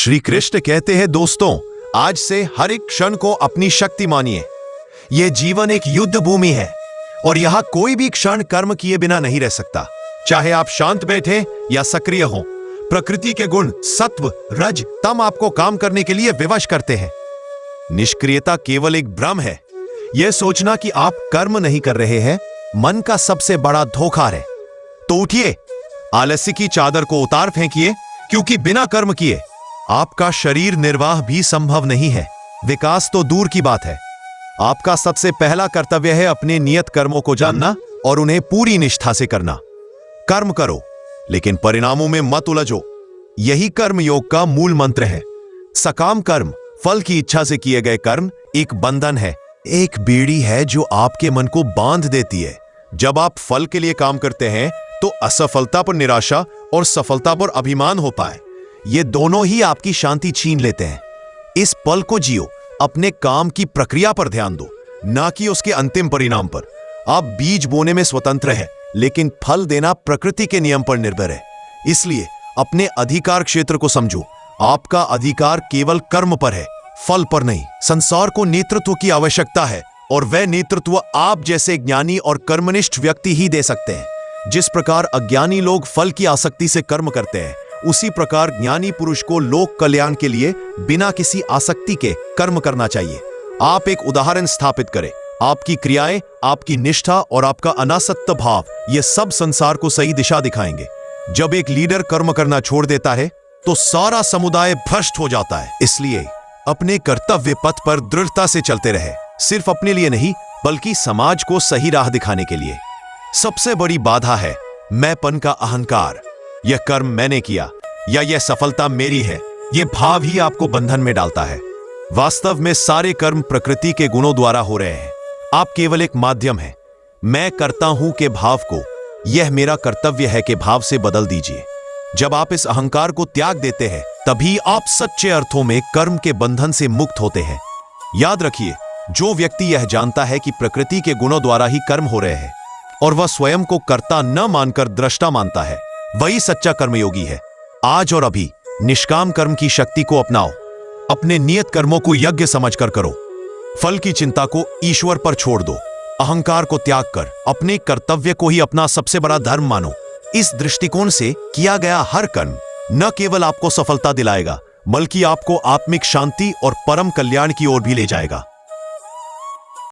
श्री कृष्ण कहते हैं, दोस्तों, आज से हर एक क्षण को अपनी शक्ति मानिए। यह जीवन एक युद्ध भूमि है और यहां कोई भी क्षण कर्म किए बिना नहीं रह सकता। चाहे आप शांत बैठे या सक्रिय हो, प्रकृति के गुण सत्व रज तम आपको काम करने के लिए विवश करते हैं। निष्क्रियता केवल एक भ्रम है। यह सोचना कि आप कर्म नहीं कर रहे हैं मन का सबसे बड़ा धोखा है। तो उठिए, आलस्य की चादर को उतार फेंकिए, क्योंकि बिना कर्म किए आपका शरीर निर्वाह भी संभव नहीं है। विकास तो दूर की बात है। आपका सबसे पहला कर्तव्य है अपने नियत कर्मों को जानना और उन्हें पूरी निष्ठा से करना। कर्म करो, लेकिन परिणामों में मत उलझो। यही कर्म योग का मूल मंत्र है। सकाम कर्म, फल की इच्छा से किए गए कर्म एक बंधन है, एक बेड़ी है जो आपके मन को बांध देती है। जब आप फल के लिए काम करते हैं तो असफलता पर निराशा और सफलता पर अभिमान हो पाए, ये दोनों ही आपकी शांति छीन लेते हैं। इस पल को जियो, अपने काम की प्रक्रिया पर ध्यान दो, ना कि उसके अंतिम परिणाम पर। आप बीज बोने में स्वतंत्र है, लेकिन फल देना प्रकृति के नियम पर निर्भर है। इसलिए अपने अधिकार क्षेत्र को समझो। आपका अधिकार केवल कर्म पर है, फल पर नहीं। संसार को नेतृत्व की आवश्यकता है और वह नेतृत्व आप जैसे ज्ञानी और कर्मनिष्ठ व्यक्ति ही दे सकते हैं। जिस प्रकार अज्ञानी लोग फल की आसक्ति से कर्म करते हैं, उसी प्रकार ज्ञानी पुरुष को लोक कल्याण के लिए बिना किसी आसक्ति के कर्म करना चाहिए। आप एक उदाहरण स्थापित करें। आपकी क्रियाएं, आपकी निष्ठा और आपका अनासक्त भाव, ये सब संसार को सही दिशा दिखाएंगे। जब एक लीडर कर्म करना छोड़ देता है तो सारा समुदाय भ्रष्ट हो जाता है। इसलिए अपने कर्तव्य पथ पर दृढ़ता से चलते रहे, सिर्फ अपने लिए नहीं बल्कि समाज को सही राह दिखाने के लिए। सबसे बड़ी बाधा है मैंपन का अहंकार। यह कर्म मैंने किया या यह सफलता मेरी है, यह भाव ही आपको बंधन में डालता है। वास्तव में सारे कर्म प्रकृति के गुणों द्वारा हो रहे हैं। आप केवल एक माध्यम हैं। मैं करता हूं के भाव को यह मेरा कर्तव्य है के भाव से बदल दीजिए। जब आप इस अहंकार को त्याग देते हैं, तभी आप सच्चे अर्थों में कर्म के बंधन से मुक्त होते हैं। याद रखिए, जो व्यक्ति यह जानता है कि प्रकृति के गुणों द्वारा ही कर्म हो रहे हैं और वह स्वयं को कर्ता न मानकर दृष्टा मानता है, वही सच्चा कर्मयोगी है। आज और अभी निष्काम कर्म की शक्ति को अपनाओ। अपने नियत कर्मों को यज्ञ समझकर करो। फल की चिंता को ईश्वर पर छोड़ दो। अहंकार को त्याग कर अपने कर्तव्य को ही अपना सबसे बड़ा धर्म मानो। इस दृष्टिकोण से किया गया हर कर्म न केवल आपको सफलता दिलाएगा, बल्कि आपको आत्मिक शांति और परम कल्याण की ओर भी ले जाएगा।